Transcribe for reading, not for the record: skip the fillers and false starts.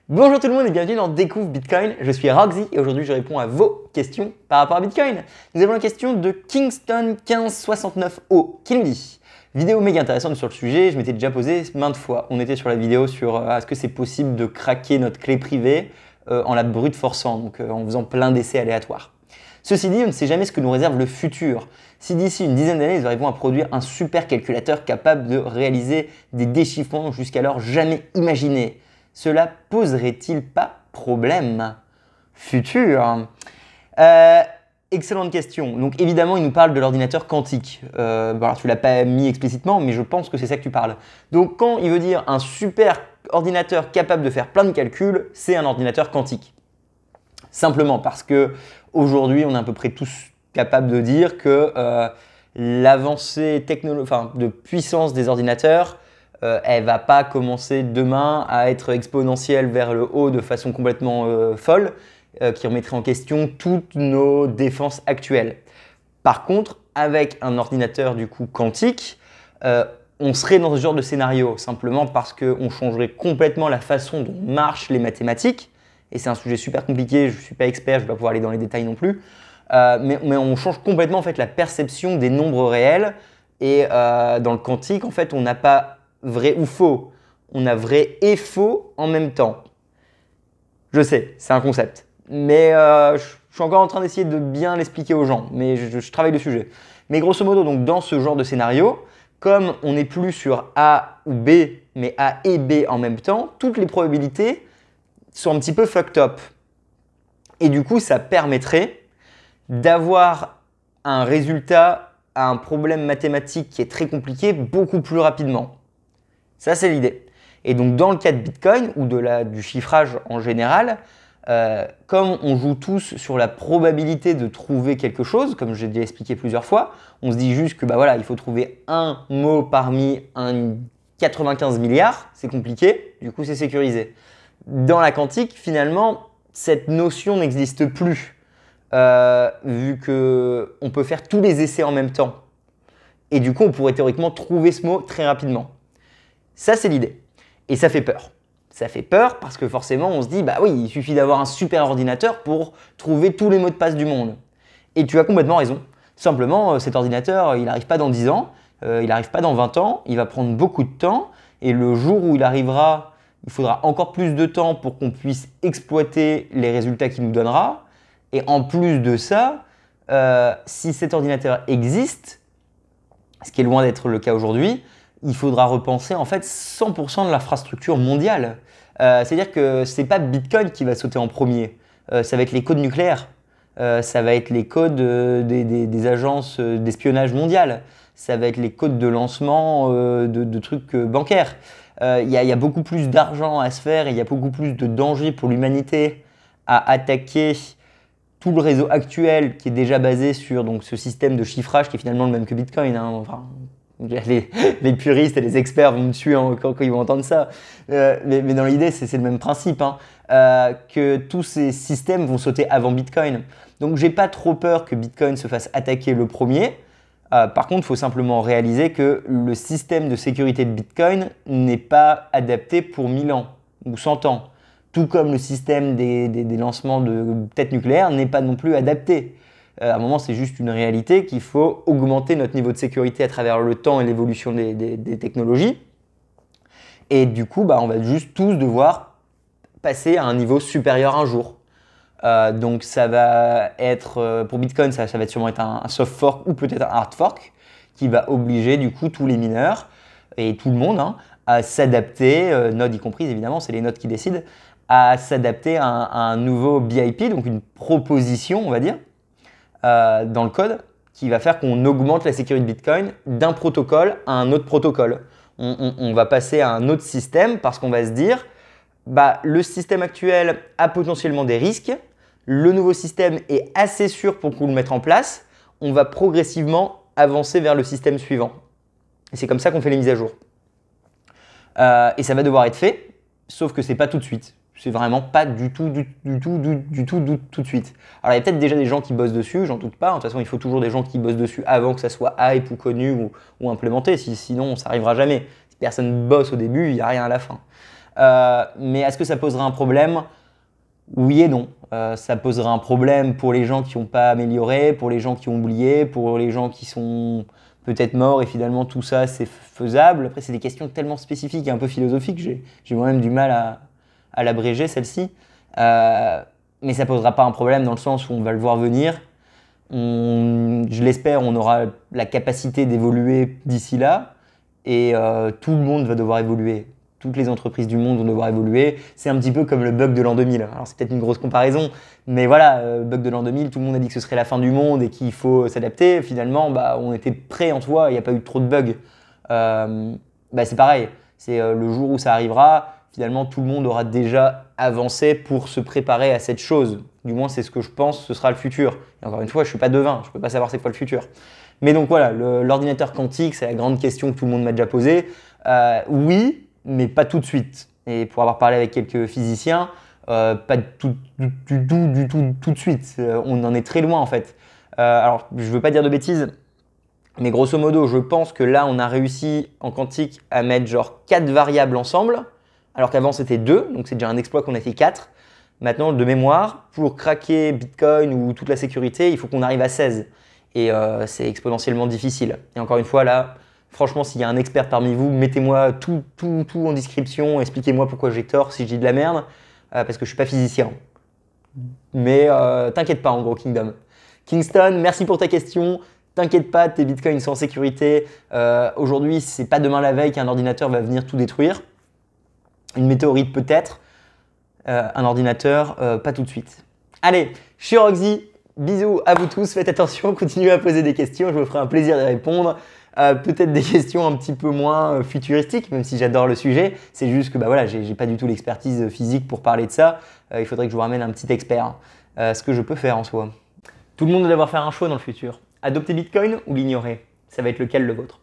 Bonjour tout le monde et bienvenue dans Découvre Bitcoin. Je suis Roxy et aujourd'hui je réponds à vos questions par rapport à Bitcoin. Nous avons la question de Kingston1569O qui nous dit: vidéo méga intéressante sur le sujet, je m'étais déjà posé maintes fois. On était sur la vidéo sur est-ce que c'est possible de craquer notre clé privée en la brute forçant, donc en faisant plein d'essais aléatoires. Ceci dit, on ne sait jamais ce que nous réserve le futur. Si d'ici une dizaine d'années, nous arrivons à produire un super calculateur capable de réaliser des déchiffrements jusqu'alors jamais imaginés, cela poserait-il pas problème futur? Excellente question. Donc évidemment, il nous parle de l'ordinateur quantique. Alors tu l'as pas mis explicitement, mais je pense que c'est ça que tu parles. Donc quand il veut dire un super ordinateur capable de faire plein de calculs, c'est un ordinateur quantique. Simplement parce que aujourd'hui, on est à peu près tous capables de dire que l'avancée de puissance des ordinateurs, elle va pas commencer demain à être exponentielle vers le haut de façon complètement folle, qui remettrait en question toutes nos défenses actuelles. Par contre, avec un ordinateur du coup quantique, on serait dans ce genre de scénario, simplement parce qu'on changerait complètement la façon dont marchent les mathématiques. Et c'est un sujet super compliqué, je ne suis pas expert, je ne vais pas pouvoir aller dans les détails non plus. Mais on change complètement en fait, la perception des nombres réels. Et dans le quantique, en fait, on n'a pas vrai ou faux. On a vrai et faux en même temps. Je sais, c'est un concept. Mais je suis encore en train d'essayer de bien l'expliquer aux gens. Mais je travaille le sujet. Mais grosso modo, donc, dans ce genre de scénario, comme on n'est plus sur A ou B, mais A et B en même temps, toutes les probabilités sont un petit peu fucked up. Et du coup, ça permettrait d'avoir un résultat à un problème mathématique qui est très compliqué beaucoup plus rapidement. Ça, c'est l'idée. Et donc, dans le cas de Bitcoin ou du chiffrage en général, comme on joue tous sur la probabilité de trouver quelque chose, comme j'ai déjà expliqué plusieurs fois, on se dit juste que voilà, il faut trouver un mot parmi 95 milliards, c'est compliqué, du coup c'est sécurisé. Dans la quantique, finalement, cette notion n'existe plus, vu qu'on peut faire tous les essais en même temps. Et du coup, on pourrait théoriquement trouver ce mot très rapidement. Ça, c'est l'idée. Et ça fait peur. Ça fait peur parce que forcément, on se dit, bah oui, il suffit d'avoir un super ordinateur pour trouver tous les mots de passe du monde. Et tu as complètement raison. Simplement, cet ordinateur, il n'arrive pas dans 10 ans, il n'arrive pas dans 20 ans, il va prendre beaucoup de temps. Et le jour où il arrivera, il faudra encore plus de temps pour qu'on puisse exploiter les résultats qu'il nous donnera. Et en plus de ça, si cet ordinateur existe, ce qui est loin d'être le cas aujourd'hui, il faudra repenser en fait 100% de l'infrastructure mondiale. C'est-à-dire que ce n'est pas Bitcoin qui va sauter en premier, ça va être les codes nucléaires, ça va être les codes des agences d'espionnage mondiales, ça va être les codes de lancement de trucs bancaires. Il y a beaucoup plus d'argent à se faire et il y a beaucoup plus de dangers pour l'humanité à attaquer tout le réseau actuel qui est déjà basé sur donc, ce système de chiffrage qui est finalement le même que Bitcoin. Enfin, les puristes et les experts vont me tuer quand ils vont entendre ça. Mais dans l'idée, c'est le même principe, que tous ces systèmes vont sauter avant Bitcoin. Donc, j'ai pas trop peur que Bitcoin se fasse attaquer le premier. Par contre, il faut simplement réaliser que le système de sécurité de Bitcoin n'est pas adapté pour 1000 ans ou 100 ans. Tout comme le système des lancements de têtes nucléaires n'est pas non plus adapté. À un moment, c'est juste une réalité qu'il faut augmenter notre niveau de sécurité à travers le temps et l'évolution des technologies. Et du coup, on va juste tous devoir passer à un niveau supérieur un jour. Donc ça va être, pour Bitcoin, ça va sûrement être un soft fork ou peut-être un hard fork qui va obliger du coup tous les mineurs et tout le monde à s'adapter, nodes y compris évidemment, c'est les nodes qui décident, à s'adapter à un nouveau BIP, donc une proposition on va dire, dans le code qui va faire qu'on augmente la sécurité de Bitcoin d'un protocole à un autre protocole. On va passer à un autre système parce qu'on va se dire le système actuel a potentiellement des risques, le nouveau système est assez sûr pour qu'on le mette en place, on va progressivement avancer vers le système suivant. Et c'est comme ça qu'on fait les mises à jour. Et ça va devoir être fait, sauf que ce n'est pas tout de suite. C'est vraiment pas du tout de suite. Alors il y a peut-être déjà des gens qui bossent dessus, j'en doute pas. De toute façon, il faut toujours des gens qui bossent dessus avant que ça soit hype ou connu ou implémenté. Sinon, ça n'arrivera jamais. Si personne bosse au début, il n'y a rien à la fin. Mais est-ce que ça posera un problème? Oui et non. Ça posera un problème pour les gens qui n'ont pas amélioré, pour les gens qui ont oublié, pour les gens qui sont peut-être morts et finalement tout ça c'est faisable. Après, c'est des questions tellement spécifiques et un peu philosophiques, j'ai moi-même du mal à l'abréger celle-ci. Mais ça posera pas un problème dans le sens où on va le voir venir. Je l'espère, on aura la capacité d'évoluer d'ici là et tout le monde va devoir évoluer. Toutes les entreprises du monde vont devoir évoluer. C'est un petit peu comme le bug de l'an 2000. Alors c'est peut-être une grosse comparaison, mais voilà, bug de l'an 2000, tout le monde a dit que ce serait la fin du monde et qu'il faut s'adapter. Finalement, on était prêt en soi, il n'y a pas eu trop de bugs. C'est pareil, c'est le jour où ça arrivera, finalement tout le monde aura déjà avancé pour se préparer à cette chose. Du moins, c'est ce que je pense, ce sera le futur. Et encore une fois, je ne suis pas devin, je ne peux pas savoir c'est quoi le futur. Mais donc voilà, l'ordinateur quantique, c'est la grande question que tout le monde m'a déjà posée. Oui, mais pas tout de suite. Et pour avoir parlé avec quelques physiciens, pas tout de suite. On en est très loin en fait. Alors, je ne veux pas dire de bêtises, mais grosso modo, je pense que là, on a réussi en quantique à mettre genre 4 variables ensemble, alors qu'avant c'était 2, donc c'est déjà un exploit qu'on a fait 4. Maintenant, de mémoire, pour craquer Bitcoin ou toute la sécurité, il faut qu'on arrive à 16. Et c'est exponentiellement difficile. Et encore une fois, là, franchement, s'il y a un expert parmi vous, mettez-moi tout en description, expliquez-moi pourquoi j'ai tort si je dis de la merde, parce que je ne suis pas physicien. Mais t'inquiète pas, en gros, Kingdom. Kingston, merci pour ta question. T'inquiète pas, tes bitcoins sont en sécurité. Aujourd'hui, c'est pas demain la veille qu'un ordinateur va venir tout détruire. Une météorite peut-être. Un ordinateur, pas tout de suite. Allez, je suis Roxy. Bisous à vous tous. Faites attention, continuez à poser des questions. Je me ferai un plaisir d'y répondre. Peut-être des questions un petit peu moins futuristiques, même si j'adore le sujet. C'est juste que voilà, j'ai pas du tout l'expertise physique pour parler de ça. Il faudrait que je vous ramène un petit expert. Ce que je peux faire en soi. Tout le monde va devoir faire un choix dans le futur. Adopter Bitcoin ou l'ignorer? Ça va être lequel le vôtre?